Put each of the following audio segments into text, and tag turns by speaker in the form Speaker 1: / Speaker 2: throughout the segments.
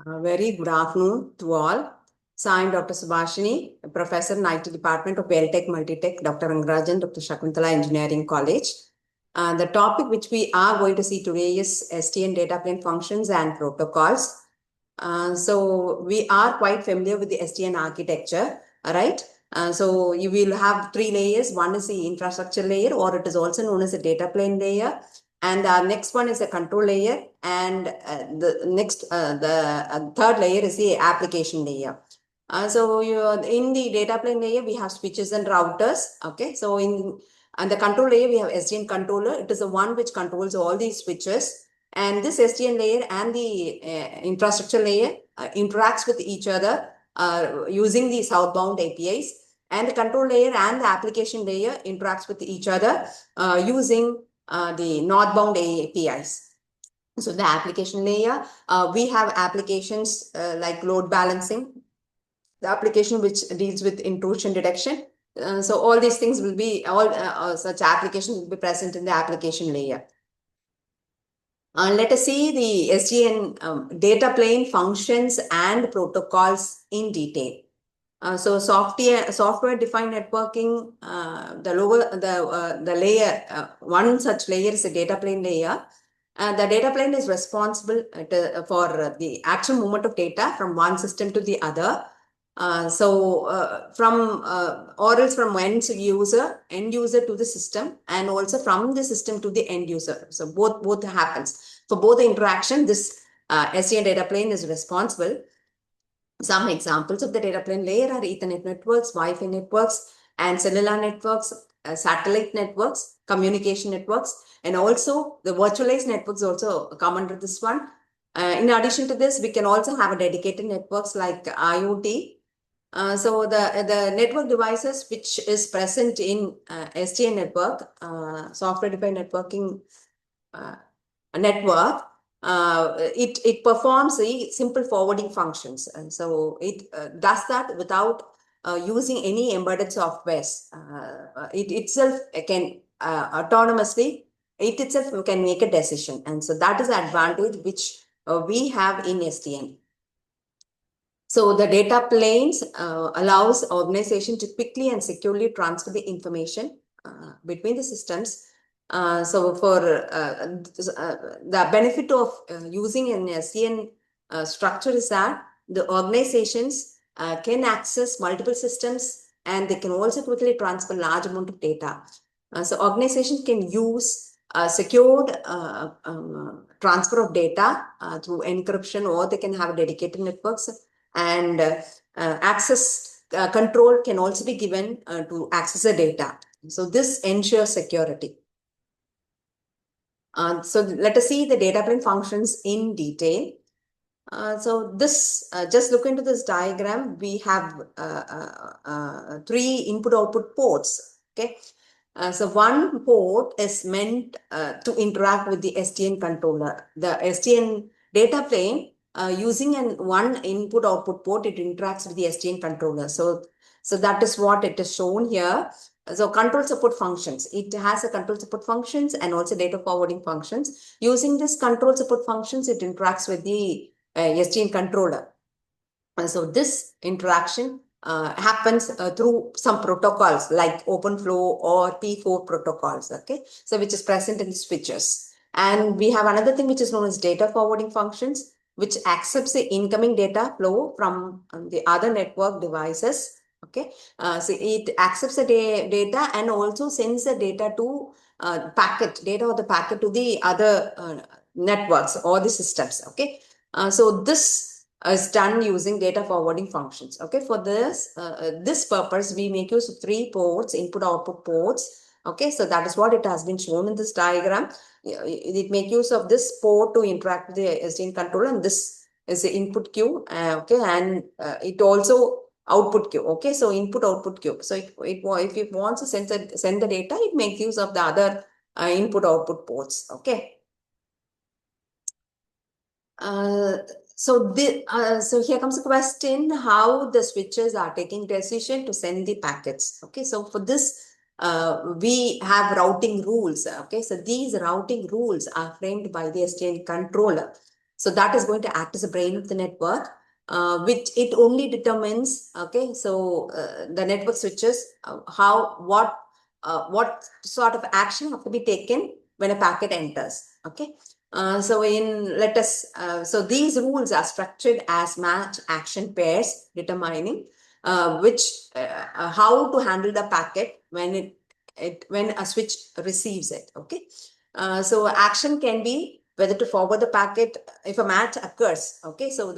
Speaker 1: Very good afternoon to all. So I'm Dr. Subashini, Professor in IT Department of Tech Multitech, Dr. Rangarajan, Dr. Shakuntala Engineering College. The topic which we are going to see today is SDN data plane functions and protocols. So we are quite familiar with the SDN architecture, right? So you will have three layers. One is the infrastructure layer, or it is also known as a data plane layer. And the next one is a control layer, and the third layer is the application layer. So in the data plane layer, we have switches and routers. Okay, so in the control layer, we have SDN controller. It is the one which controls all these switches. And this SDN layer and the infrastructure layer interacts with each other using the southbound APIs. And the control layer and the application layer interacts with each other using the northbound APIs. So the application layer, we have applications like load balancing, the application which deals with intrusion detection. So all these things will be, such applications will be present in the application layer. Let us see the SDN data plane functions and protocols in detail. So software-defined networking, the layer, one such layer is a data plane layer. The data plane is responsible for the actual movement of data from one system to the other. Or else from end user to the system, and also from the system to the end user. So both happens. For both the interaction, this SDN data plane is responsible. Some examples of the data plane layer are Ethernet networks, Wi-Fi networks, and cellular networks, satellite networks, communication networks, and also the virtualized networks also come under this one. In addition to this, we can also have a dedicated networks like IoT. So the network devices which is present in SDN network, software-defined networking network, it performs the simple forwarding functions. And so it does that without using any embedded softwares. It itself can autonomously, it itself can make a decision. And so that is the advantage which we have in SDN. So the data planes allows organization to quickly and securely transfer the information between the systems. So for the benefit of using an SDN structure is that the organizations can access multiple systems, and they can also quickly transfer large amount of data. So organizations can use secured transfer of data through encryption, or they can have dedicated networks. And access control can also be given to access the data. So this ensures security. So let us see the data plane functions in detail. So this, just look into this diagram. We have three input-output ports. Okay. So one port is meant to interact with the SDN controller. The SDN data plane, using one input-output port, it interacts with the SDN controller. So that is what it is shown here. So control support functions. It has a control support functions and also data forwarding functions. Using this control support functions, it interacts with the SDN controller. And so this interaction happens through some protocols like OpenFlow or P4 protocols, okay? So which is present in the switches. And we have another thing which is known as data forwarding functions, which accepts the incoming data flow from the other network devices, okay? So it accepts the data and also sends the data to data or the packet to the other networks or the systems, okay? So this is done using data forwarding functions. Okay, for this purpose, we make use of three ports, input-output ports. Okay, so that is what it has been shown in this diagram. It make use of this port to interact with the SDN controller, and this is the input queue. Okay, and it also output queue. Okay, so input-output queue. So if it wants to send the data, it makes use of the other input-output ports. Okay. So here comes the question, how the switches are taking decision to send the packets. Okay, so for this, we have routing rules. Okay, so these routing rules are framed by the SDN controller. So that is going to act as a brain of the network, which it only determines, okay, so the network switches, what sort of action have to be taken when a packet enters, okay. So these rules are structured as match action pairs, determining how to handle the packet when when a switch receives it, okay. So action can be whether to forward the packet if a match occurs, okay. So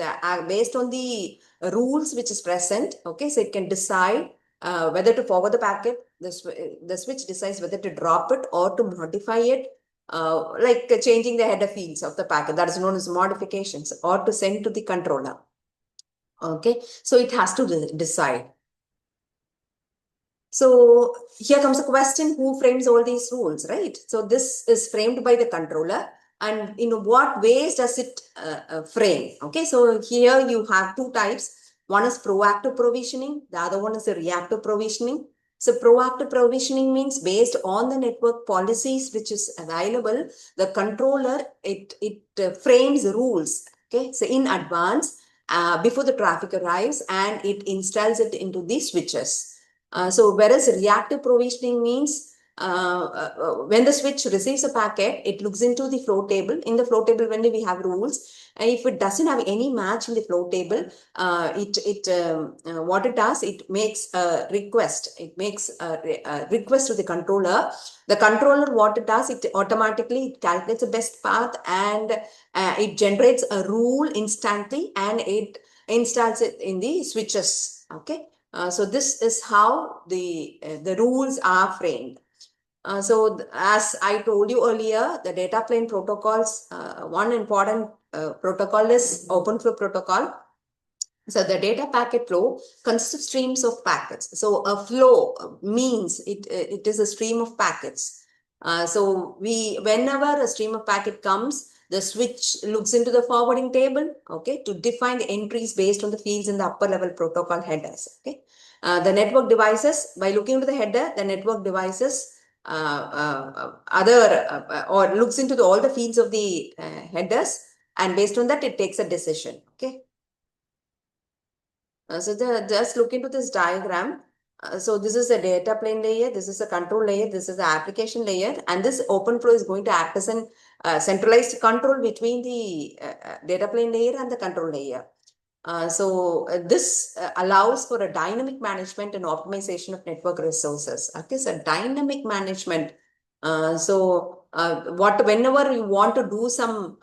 Speaker 1: based on the rules which is present, okay, so it can decide whether to forward the packet. The switch decides whether to drop it or to modify it, like changing the header fields of the packet, that is known as modifications, or to send to the controller, okay. So it has to decide. So here comes the question, who frames all these rules, right? So this is framed by the controller, and in what ways does it frame? Okay, so here you have two types. One is proactive provisioning, the other one is a reactive provisioning. So proactive provisioning means based on the network policies which is available, the controller, it frames rules, okay, so in advance, before the traffic arrives, and it installs it into the switches. So whereas reactive provisioning means when the switch receives a packet, it looks into the flow table. In the flow table, when we have rules, and if it doesn't have any match in the flow table, what it does, it makes a request. It makes a request to the controller. The controller, what it does, it automatically calculates the best path, and it generates a rule instantly, and it installs it in the switches. Okay. So this is how the rules are framed. As I told you earlier, the data plane protocols, one important protocol is open flow protocol. So the data packet flow consists of streams of packets. So a flow means it is a stream of packets. So whenever a stream of packet comes, the switch looks into the forwarding table, okay, to define the entries based on the fields in the upper level protocol headers, okay. The network devices, by looking into the header, the network devices or looks into all the fields of the headers, and based on that, it takes a decision, okay. Just look into this diagram. So this is a data plane layer, this is a control layer, this is the application layer, and this open flow is going to act as an centralized control between the data plane layer and the control layer. This allows for a dynamic management and optimization of network resources. Okay, so dynamic management. Whenever you want to do some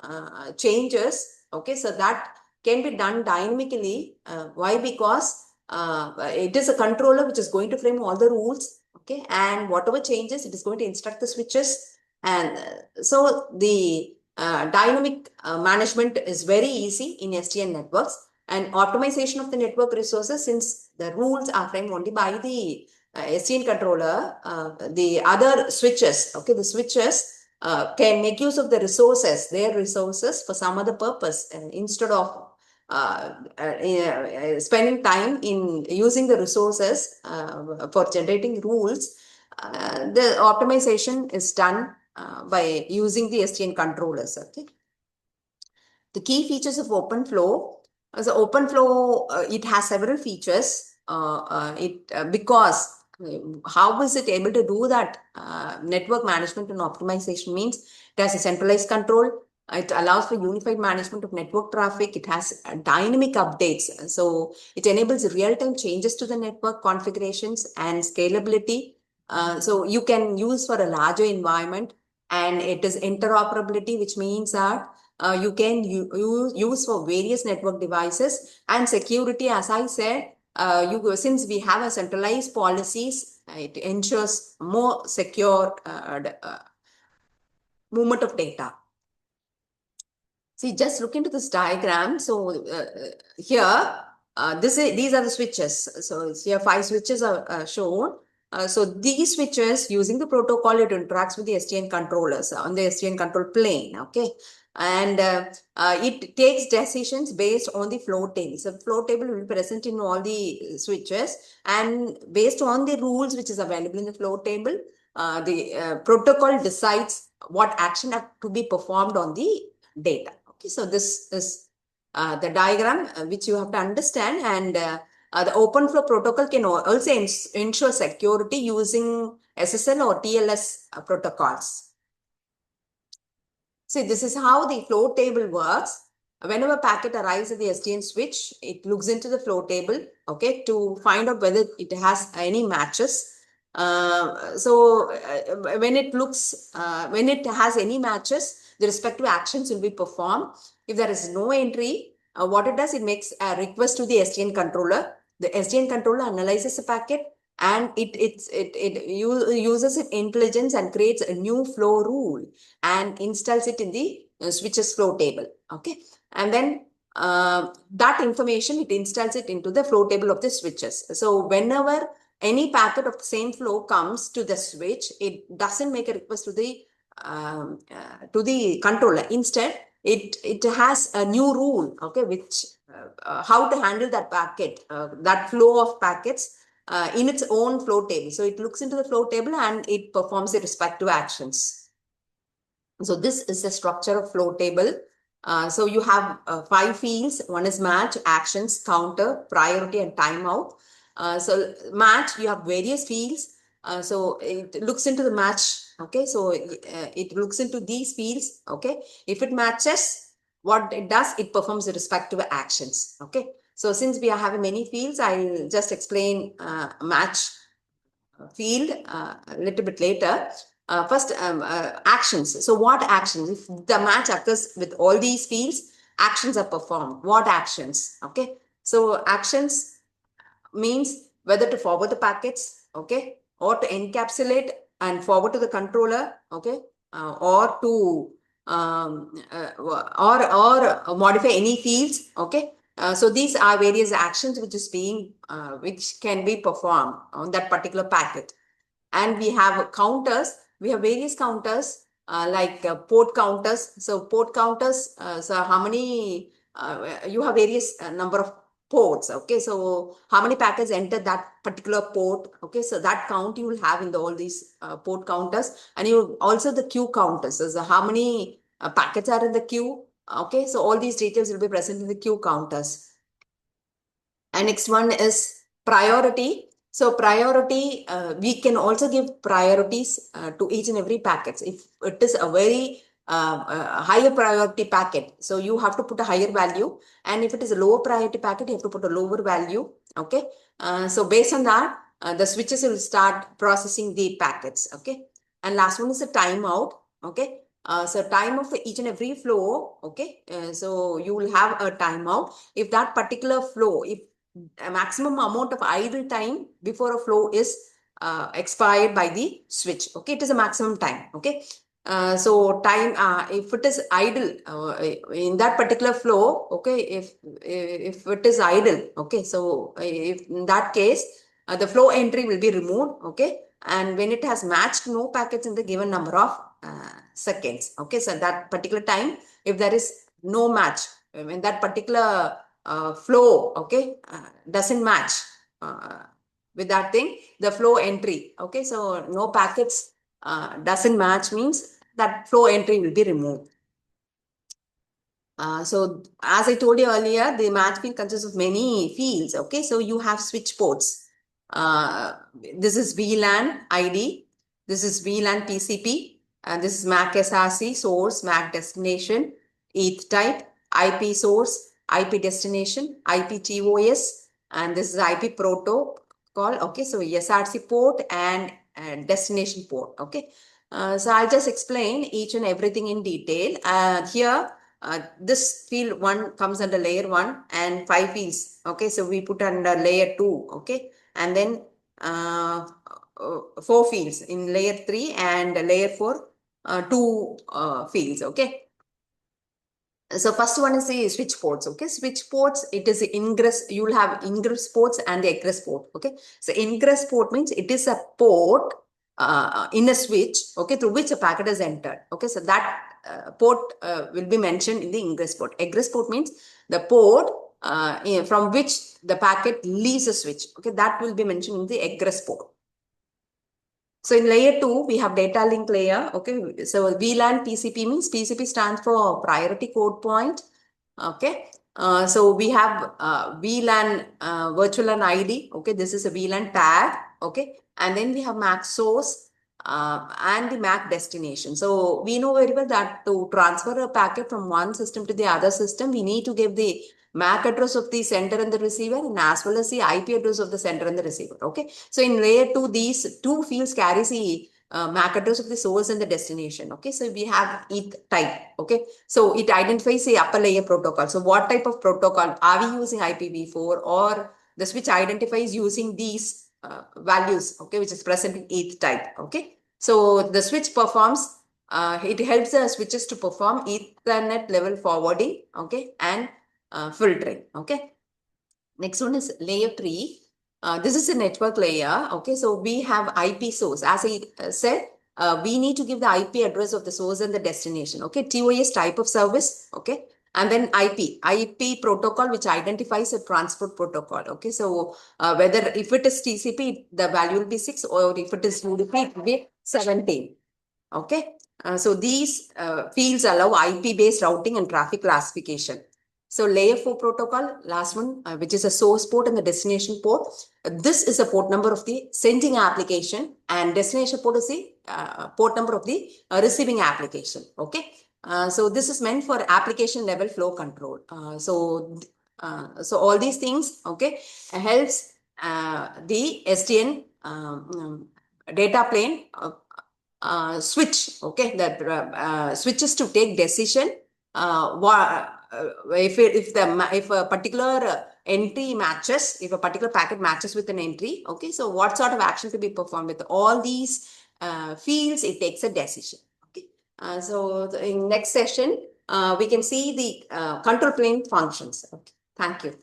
Speaker 1: changes, okay, so that can be done dynamically. Why? Because it is a controller which is going to frame all the rules, okay, and whatever changes, it is going to instruct the switches, and so the dynamic management is very easy in SDN networks. And optimization of the network resources, since the rules are framed only by the SDN controller, the other switches, okay, the switches can make use of the resources, their resources, for some other purpose, instead of spending time in using the resources for generating rules. The optimization is done by using the SDN controllers, okay. The key features of OpenFlow. So OpenFlow, it has several features. Because how is it able to do that? Network management and optimization means it has a centralized control. It allows for unified management of network traffic. It has dynamic updates. So it enables real-time changes to the network configurations and scalability. So you can use for a larger environment, and it is interoperability, which means that you can use for various network devices. And security, as I said, since we have a centralized policies, it ensures more secure movement of data. See, just look into this diagram. So here, these are the switches. So here 5 switches are shown. So these switches, using the protocol, it interacts with the SDN controllers on the SDN control plane, okay. And it takes decisions based on the flow table. So flow table will be present in all the switches, and based on the rules which is available in the flow table, the protocol decides what action to be performed on the data. Okay, so this is the diagram which you have to understand, and the open flow protocol can also ensure security using SSL or TLS protocols. See, this is how the flow table works. Whenever packet arrives at the SDN switch, it looks into the flow table, okay, to find out whether it has any matches. When it has any matches, the respective actions will be performed. If there is no entry, what it does, it makes a request to the SDN controller. The SDN controller analyzes the packet and it uses its intelligence and creates a new flow rule and installs it in the switches flow table. Okay, and then that information, it installs it into the flow table of the switches. So whenever any packet of the same flow comes to the switch, it doesn't make a request to the controller. Instead, it has a new rule, okay, which how to handle that packet, that flow of packets in its own flow table. So it looks into the flow table and it performs the respective actions. So this is the structure of flow table. So you have 5 fields. One is match, actions, counter, priority, and timeout. So match, you have various fields. So it looks into the match. Okay, so it looks into these fields. Okay, if it matches, what it does, it performs the respective actions. Okay, so since we are having many fields, I'll just explain match field a little bit later. First, actions. So what actions? If the match occurs with all these fields, actions are performed. What actions? Okay. So actions means whether to forward the packets, okay, or to encapsulate and forward to the controller, okay, or to or modify any fields, okay. So these are various actions which can be performed on that particular packet. And we have counters. We have various counters like port counters. So port counters, so how many, you have various number of ports. Okay, so how many packets enter that particular port? Okay, so that count you will have in all these port counters. And you also the queue counters. So how many packets are in the queue? Okay, so all these details will be present in the queue counters. And next one is priority. So priority, we can also give priorities to each and every packets. If it is a very higher priority packet, so you have to put a higher value. And if it is a lower priority packet, you have to put a lower value. Okay. So based on that, the switches will start processing the packets. Okay. And last one is the timeout. Okay. So timeout for each and every flow. Okay. So you will have a timeout. If that particular flow, if a maximum amount of idle time before a flow is expired by the switch. Okay, it is a maximum time. Okay, so time, if it is idle in that particular flow, okay, if it is idle, okay, so if in that case the flow entry will be removed. Okay, and when it has matched no packets in the given number of seconds. Okay, so that particular time, if there is no match in that particular flow, okay, doesn't match with that thing, the flow entry. Okay, so no packets doesn't match means that flow entry will be removed. So as I told you earlier, the match field consists of many fields. Okay, so you have switch ports. This is VLAN ID. This is VLAN TCP. And this is MAC SRC, source, MAC destination, ETH type, IP source, IP destination, IP TOS, and this is IP protocol. Okay, so SRC port and destination port. Okay, so I'll just explain each and everything in detail. Here, this field 1 comes under layer 1 and 5 fields. Okay, so we put under layer 2. Okay, and then 4 fields in layer 3 and layer 4, 2 fields. Okay. So first one is the switch ports. Okay, switch ports, it is the ingress. You will have ingress ports and the egress port. Okay, so ingress port means it is a port in a switch, okay, through which a packet is entered. Okay, so that port will be mentioned in the ingress port. Egress port means the port from which the packet leaves a switch. Okay, that will be mentioned in the egress port. So in layer 2, we have data link layer. Okay. So VLAN PCP means PCP stands for priority code point. Okay. So we have VLAN virtual LAN ID. Okay. This is a VLAN tag. Okay. And then we have MAC source and the MAC destination. So we know very well that to transfer a packet from one system to the other system, we need to give the MAC address of the sender and the receiver, and as well as the IP address of the sender and the receiver. Okay. So in layer 2, these two fields carries the MAC address of the source and the destination. Okay. So we have ETH type. Okay. So it identifies the upper layer protocol. So what type of protocol are we using, IPv4, or the switch identifies using these values, okay, which is present in ETH type. Okay. So the switch performs, it helps the switches to perform Ethernet level forwarding, okay, and filtering. Okay. Next one is layer 3. This is a network layer. Okay. So we have IP source. As I said, we need to give the IP address of the source and the destination. Okay. TOS type of service. Okay. And then IP protocol, which identifies a transport protocol. Okay. So whether if it is TCP, the value will be 6, or if it is UDP, it will be 17. Okay. So these fields allow IP-based routing and traffic classification. So layer 4 protocol, last one, which is a source port and the destination port. This is a port number of the sending application, and destination port is the port number of the receiving application. Okay. So this is meant for application level flow control. So all these things, okay, helps the SDN data plane switch, okay, that switches to take decision if a particular entry matches, if a particular packet matches with an entry, okay, so what sort of action to be performed with all these fields, it takes a decision. Okay. So in next session, we can see the control plane functions. Okay. Thank you.